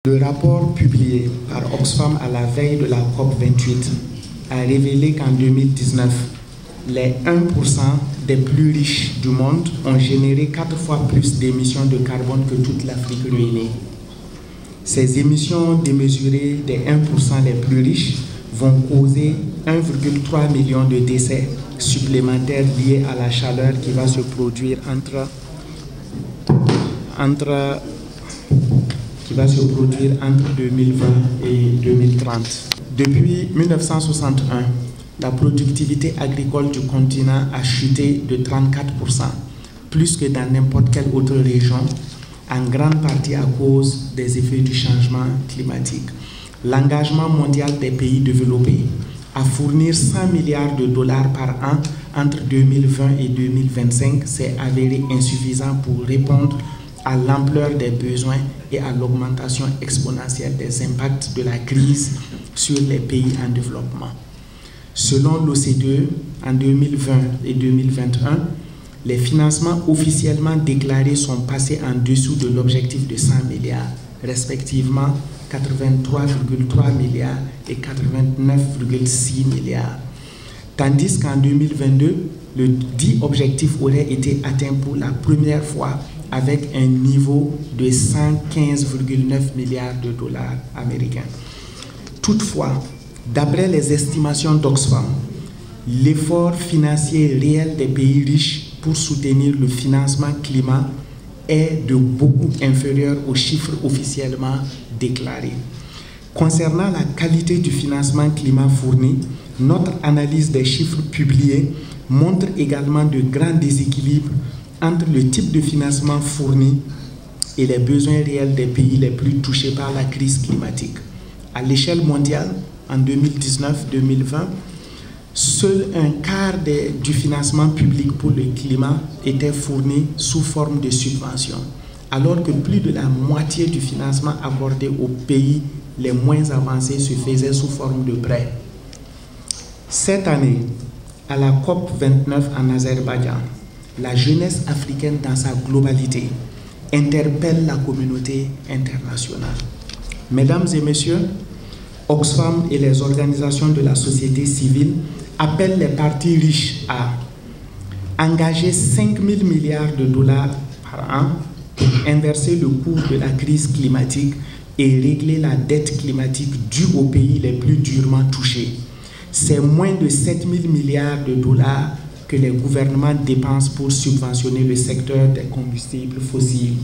Le rapport publié par Oxfam à la veille de la COP28 a révélé qu'en 2019, les 1% des plus riches du monde ont généré 4 fois plus d'émissions de carbone que toute l'Afrique réunie. Ces émissions démesurées des 1% les plus riches vont causer 1,3 million de décès supplémentaires liés à la chaleur qui va se produire entre 2020 et 2030. Depuis 1961, la productivité agricole du continent a chuté de 34%, plus que dans n'importe quelle autre région, en grande partie à cause des effets du changement climatique. L'engagement mondial des pays développés à fournir 100 milliards de dollars par an entre 2020 et 2025 s'est avéré insuffisant pour répondre à l'ampleur des besoins et à l'augmentation exponentielle des impacts de la crise sur les pays en développement. Selon l'OCDE, en 2020 et 2021, les financements officiellement déclarés sont passés en dessous de l'objectif de 100 milliards, respectivement 83,3 milliards et 89,6 milliards. Tandis qu'en 2022, le dit objectif aurait été atteint pour la première fois avec un niveau de 115,9 milliards de dollars américains. Toutefois, d'après les estimations d'Oxfam, l'effort financier réel des pays riches pour soutenir le financement climat est de beaucoup inférieur aux chiffres officiellement déclarés. Concernant la qualité du financement climat fourni, notre analyse des chiffres publiés montre également de grands déséquilibres entre le type de financement fourni et les besoins réels des pays les plus touchés par la crise climatique. À l'échelle mondiale, en 2019-2020, seul un quart du financement public pour le climat était fourni sous forme de subventions, alors que plus de la moitié du financement accordé aux pays les moins avancés se faisait sous forme de prêts. Cette année, à la COP29 en Azerbaïdjan, la jeunesse africaine dans sa globalité interpelle la communauté internationale. Mesdames et messieurs, Oxfam et les organisations de la société civile appellent les partis riches à engager 5 000 milliards de dollars par an pour inverser le cours de la crise climatique et régler la dette climatique due aux pays les plus durement touchés. C'est moins de 7 000 milliards de dollars que les gouvernements dépensent pour subventionner le secteur des combustibles fossiles.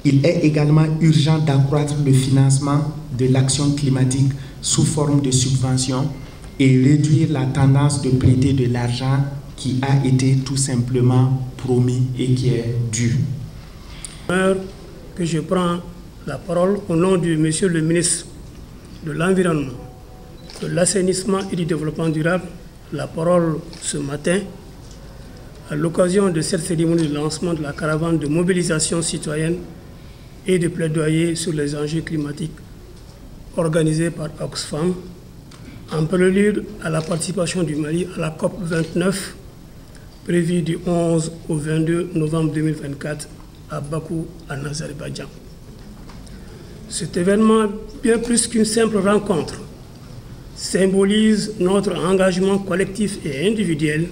Il est également urgent d'accroître le financement de l'action climatique sous forme de subventions et réduire la tendance de prêter de l'argent qui a été tout simplement promis et qui est dû. Que je prends la parole au nom de Monsieur le ministre de l'Environnement, de l'Assainissement et du Développement durable, la parole ce matin à l'occasion de cette cérémonie de lancement de la caravane de mobilisation citoyenne et de plaidoyer sur les enjeux climatiques organisée par Oxfam en prélude à la participation du Mali à la COP29 prévue du 11 au 22 novembre 2024 à Bakou, en Azerbaïdjan. Cet événement, bien plus qu'une simple rencontre, symbolise notre engagement collectif et individuel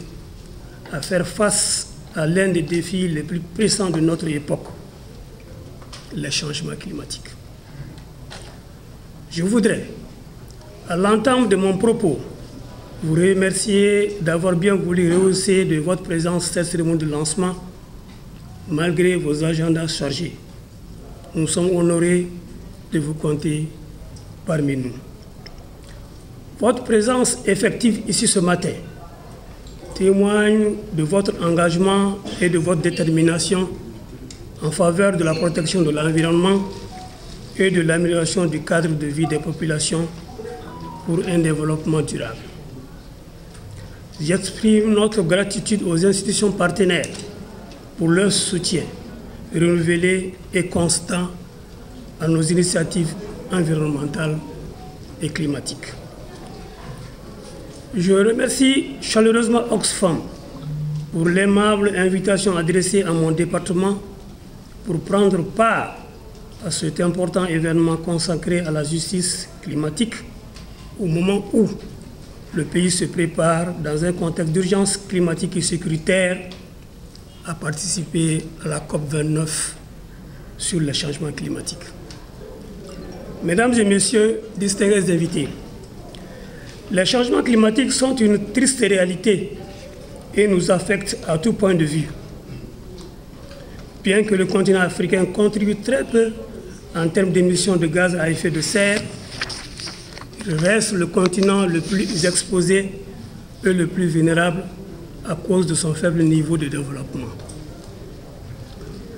à faire face à l'un des défis les plus pressants de notre époque, les changements climatiques. Je voudrais, à l'entame de mon propos, vous remercier d'avoir bien voulu rehausser de votre présence cette cérémonie de lancement, malgré vos agendas chargés. Nous sommes honorés de vous compter parmi nous. Votre présence effective ici ce matin témoigne de votre engagement et de votre détermination en faveur de la protection de l'environnement et de l'amélioration du cadre de vie des populations pour un développement durable. J'exprime notre gratitude aux institutions partenaires pour leur soutien renouvelé et constant à nos initiatives environnementales et climatiques. Je remercie chaleureusement Oxfam pour l'aimable invitation adressée à mon département pour prendre part à cet important événement consacré à la justice climatique au moment où le pays se prépare dans un contexte d'urgence climatique et sécuritaire à participer à la COP29 sur le changement climatique. Mesdames et messieurs, distingués invités, les changements climatiques sont une triste réalité et nous affectent à tout point de vue. Bien que le continent africain contribue très peu en termes d'émissions de gaz à effet de serre, il reste le continent le plus exposé et le plus vulnérable à cause de son faible niveau de développement.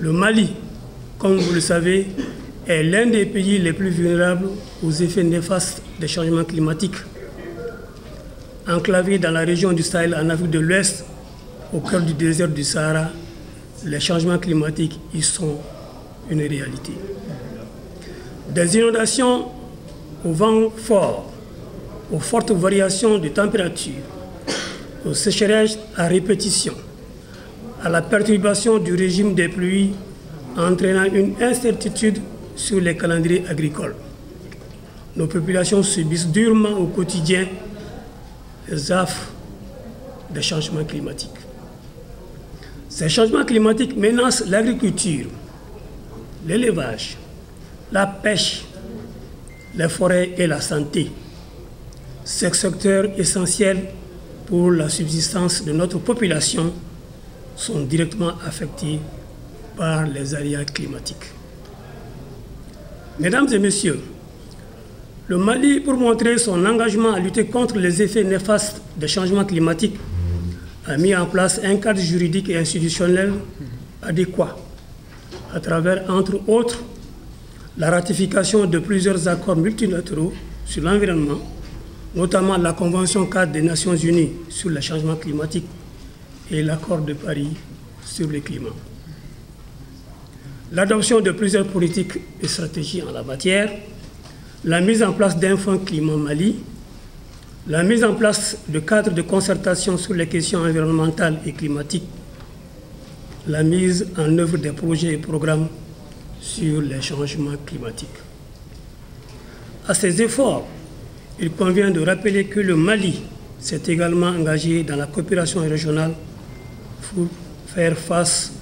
Le Mali, comme vous le savez, est l'un des pays les plus vulnérables aux effets néfastes des changements climatiques. Enclavé dans la région du Sahel en Afrique de l'Ouest, au cœur du désert du Sahara, les changements climatiques y sont une réalité. Des inondations au vent fort, aux fortes variations de température, aux sécheresses à répétition, à la perturbation du régime des pluies, entraînant une incertitude sur les calendriers agricoles. Nos populations subissent durement au quotidien les affres des changements climatiques. Ces changements climatiques menacent l'agriculture, l'élevage, la pêche, les forêts et la santé. Ces secteurs essentiels pour la subsistance de notre population sont directement affectés par les aléas climatiques. Mesdames et messieurs, le Mali, pour montrer son engagement à lutter contre les effets néfastes des changements climatiques, a mis en place un cadre juridique et institutionnel adéquat, à travers, entre autres, la ratification de plusieurs accords multilatéraux sur l'environnement, notamment la Convention cadre des Nations Unies sur le changement climatique et l'accord de Paris sur le climat. L'adoption de plusieurs politiques et stratégies en la matière, la mise en place d'un fonds climat Mali, la mise en place de cadres de concertation sur les questions environnementales et climatiques, la mise en œuvre des projets et programmes sur les changements climatiques. À ces efforts, il convient de rappeler que le Mali s'est également engagé dans la coopération régionale pour faire face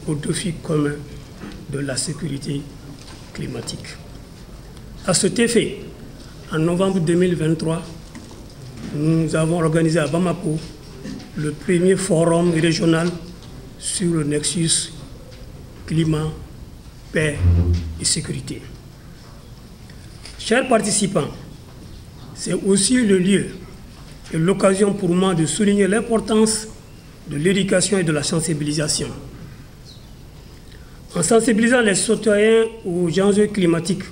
aux défis communs de la sécurité climatique. À cet effet, en novembre 2023, nous avons organisé à Bamako le premier forum régional sur le nexus climat, paix et sécurité. Chers participants, c'est aussi le lieu et l'occasion pour moi de souligner l'importance de l'éducation et de la sensibilisation. En sensibilisant les citoyens aux enjeux climatiques,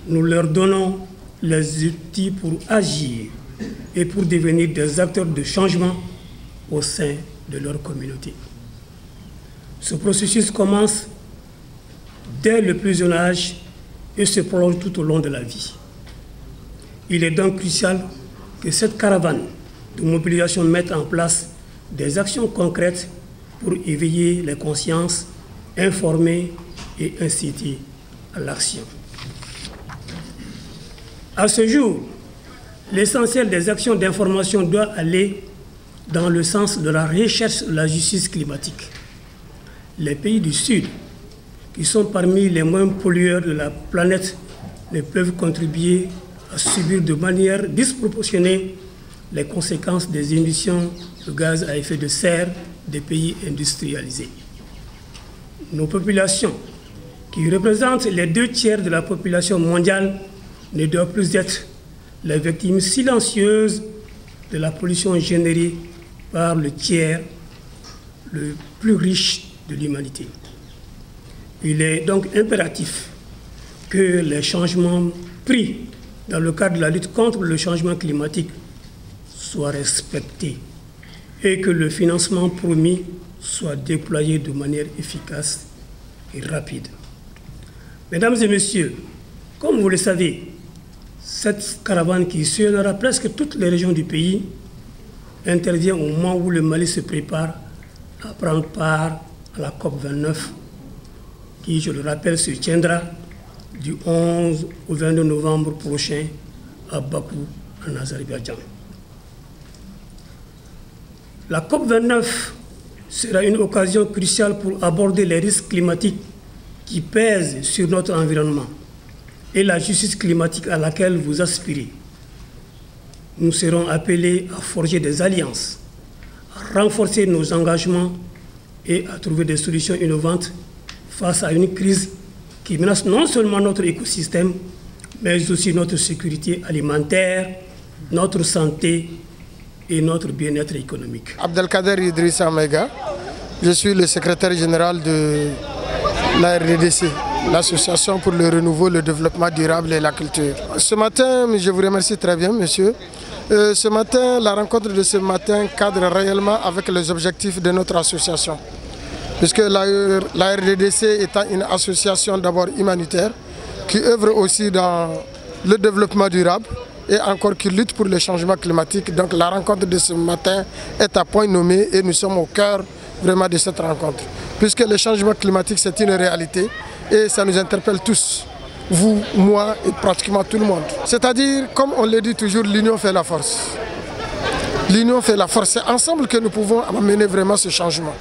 nous leur donnons les outils pour agir et pour devenir des acteurs de changement au sein de leur communauté. Ce processus commence dès le plus jeune âge et se prolonge tout au long de la vie. Il est donc crucial que cette caravane de mobilisation mette en place des actions concrètes pour éveiller les consciences, informer et inciter à l'action. À ce jour, l'essentiel des actions d'information doit aller dans le sens de la recherche de la justice climatique. Les pays du Sud, qui sont parmi les moins pollueurs de la planète, ne peuvent contribuer à subir de manière disproportionnée les conséquences des émissions de gaz à effet de serre des pays industrialisés. Nos populations, qui représentent les 2/3 de la population mondiale, ne doivent plus être les victimes silencieuses de la pollution générée par le tiers le plus riche de l'humanité. Il est donc impératif que les changements pris dans le cadre de la lutte contre le changement climatique soient respectés et que le financement promis soit déployé de manière efficace et rapide. Mesdames et messieurs, comme vous le savez, cette caravane qui sillonnera presque toutes les régions du pays intervient au moment où le Mali se prépare à prendre part à la COP29 qui, je le rappelle, se tiendra du 11 au 22 novembre prochain à Bakou, en Azerbaïdjan. La COP29 sera une occasion cruciale pour aborder les risques climatiques qui pèsent sur notre environnement et la justice climatique à laquelle vous aspirez. Nous serons appelés à forger des alliances, à renforcer nos engagements et à trouver des solutions innovantes face à une crise qui menace non seulement notre écosystème, mais aussi notre sécurité alimentaire, notre santé et notre bien-être économique. Abdelkader Idrissa Mega, je suis le secrétaire général de la RDDC, l'Association pour le renouveau, le développement durable et la culture. Ce matin, je vous remercie très bien, monsieur. Ce matin, la rencontre de ce matin cadre réellement avec les objectifs de notre association. Puisque la RDDC étant une association d'abord humanitaire, qui œuvre aussi dans le développement durable et encore qui lutte pour le changement climatique. Donc la rencontre de ce matin est à point nommé et nous sommes au cœur vraiment de cette rencontre. Puisque le changement climatique c'est une réalité et ça nous interpelle tous. Vous, moi et pratiquement tout le monde. C'est-à-dire, comme on le dit toujours, l'union fait la force. L'union fait la force. C'est ensemble que nous pouvons amener vraiment ce changement.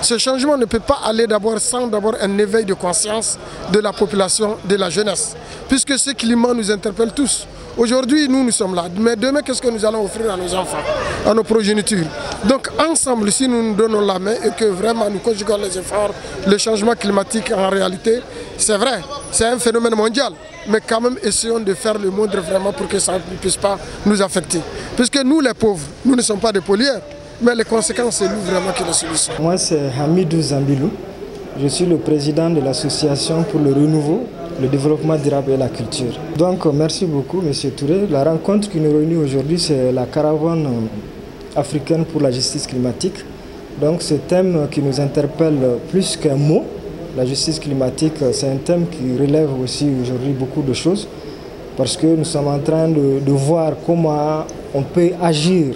Ce changement ne peut pas aller d'abord sans d'abord un éveil de conscience de la population, de la jeunesse. Puisque ce climat nous interpelle tous. Aujourd'hui, nous sommes là. Mais demain, qu'est-ce que nous allons offrir à nos enfants, à nos progénitures? Donc ensemble, si nous nous donnons la main et que vraiment nous conjuguons les efforts, le changement climatique en réalité, c'est vrai, c'est un phénomène mondial. Mais quand même, essayons de faire le moindre vraiment pour que ça ne puisse pas nous affecter. Puisque nous, les pauvres, nous ne sommes pas des polières, mais les conséquences, c'est nous vraiment qui les subissons. Moi, c'est Hamidou Zambilou. Je suis le président de l'Association pour le renouveau, le développement durable et la culture. Donc, merci beaucoup, M. Touré. La rencontre qui nous réunit aujourd'hui, c'est la caravane africaine pour la justice climatique. Donc, ce thème qui nous interpelle plus qu'un mot, la justice climatique, c'est un thème qui relève aussi aujourd'hui beaucoup de choses parce que nous sommes en train de voir comment on peut agir,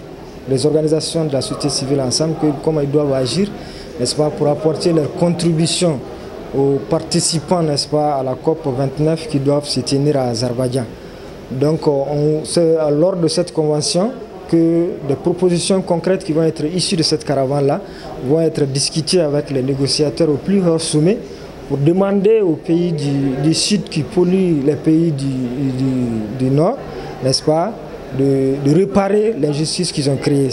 les organisations de la société civile ensemble, comment ils doivent agir, n'est-ce pas, pour apporter leur contribution aux participants, n'est-ce pas, à la COP 29 qui doivent se tenir à Azerbaïdjan. Donc, c'est lors de cette convention que des propositions concrètes qui vont être issues de cette caravane-là vont être discutées avec les négociateurs au plus haut sommet pour demander aux pays du Sud qui polluent les pays du Nord, n'est-ce pas, de réparer l'injustice qu'ils ont créée.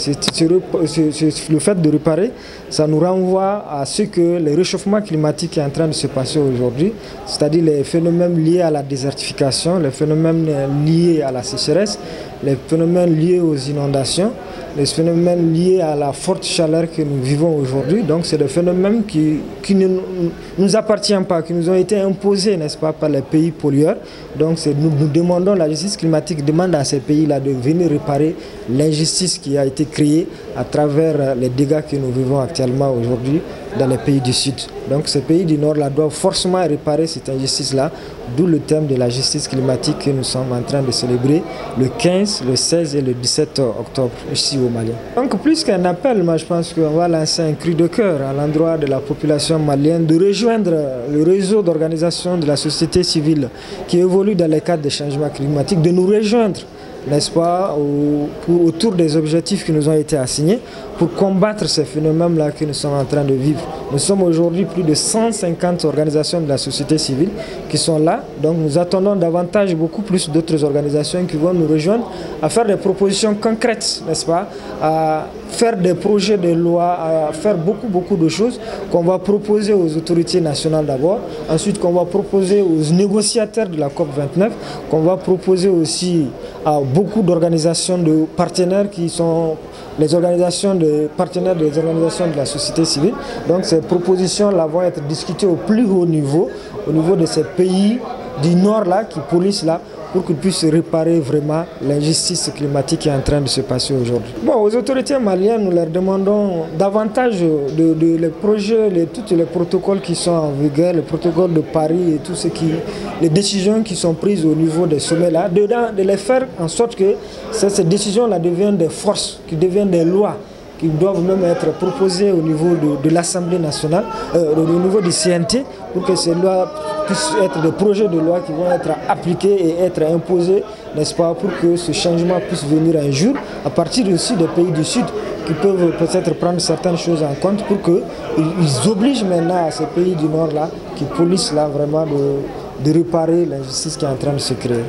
Le fait de réparer, ça nous renvoie à ce que le réchauffement climatique est en train de se passer aujourd'hui, c'est-à-dire les phénomènes liés à la désertification, les phénomènes liés à la sécheresse, les phénomènes liés aux inondations, les phénomènes liés à la forte chaleur que nous vivons aujourd'hui. Donc c'est des phénomènes qui ne nous appartiennent pas, qui nous ont été imposés, n'est-ce pas, par les pays pollueurs. Donc nous demandons, la justice climatique demande à ces pays-là de venir réparer l'injustice qui a été créée à travers les dégâts que nous vivons actuellement aujourd'hui dans les pays du Sud. Donc ces pays du Nord-là doivent forcément réparer cette injustice-là, d'où le thème de la justice climatique que nous sommes en train de célébrer le 15, le 16 et le 17 octobre ici au Mali. Donc plus qu'un appel, moi je pense qu'on va lancer un cri de cœur à l'endroit de la population malienne de rejoindre le réseau d'organisations de la société civile qui évolue dans le cadre des changements climatiques, de nous rejoindre, n'est-ce pas, autour des objectifs qui nous ont été assignés pour combattre ces phénomènes-là que nous sommes en train de vivre. Nous sommes aujourd'hui plus de 150 organisations de la société civile qui sont là, donc nous attendons davantage, beaucoup plus d'autres organisations qui vont nous rejoindre à faire des propositions concrètes, n'est-ce pas, à faire des projets de loi, à faire beaucoup de choses qu'on va proposer aux autorités nationales d'abord, ensuite qu'on va proposer aux négociateurs de la COP29, qu'on va proposer aussi à beaucoup d'organisations de partenaires qui sont les organisations de partenaires des organisations de la société civile. Donc ces propositions-là vont être discutées au plus haut niveau, au niveau de ces pays du Nord-là, qui polluent là, pour qu'ils puissent réparer vraiment l'injustice climatique qui est en train de se passer aujourd'hui. Bon, aux autorités maliennes, nous leur demandons davantage de les projets, tous les protocoles qui sont en vigueur, le protocole de Paris et tout ce les décisions qui sont prises au niveau des sommets là, de les faire en sorte que ces décisions-là deviennent des forces, qui deviennent des lois, qui doivent même être proposées au niveau de l'Assemblée nationale, au niveau du CNT, pour que ces lois puissent être des projets de loi qui vont être appliqués et être imposés, n'est-ce pas, pour que ce changement puisse venir un jour, à partir aussi des pays du Sud qui peuvent peut-être prendre certaines choses en compte pour qu'ils obligent maintenant à ces pays du Nord-là, qui polissent là vraiment de réparer l'injustice qui est en train de se créer.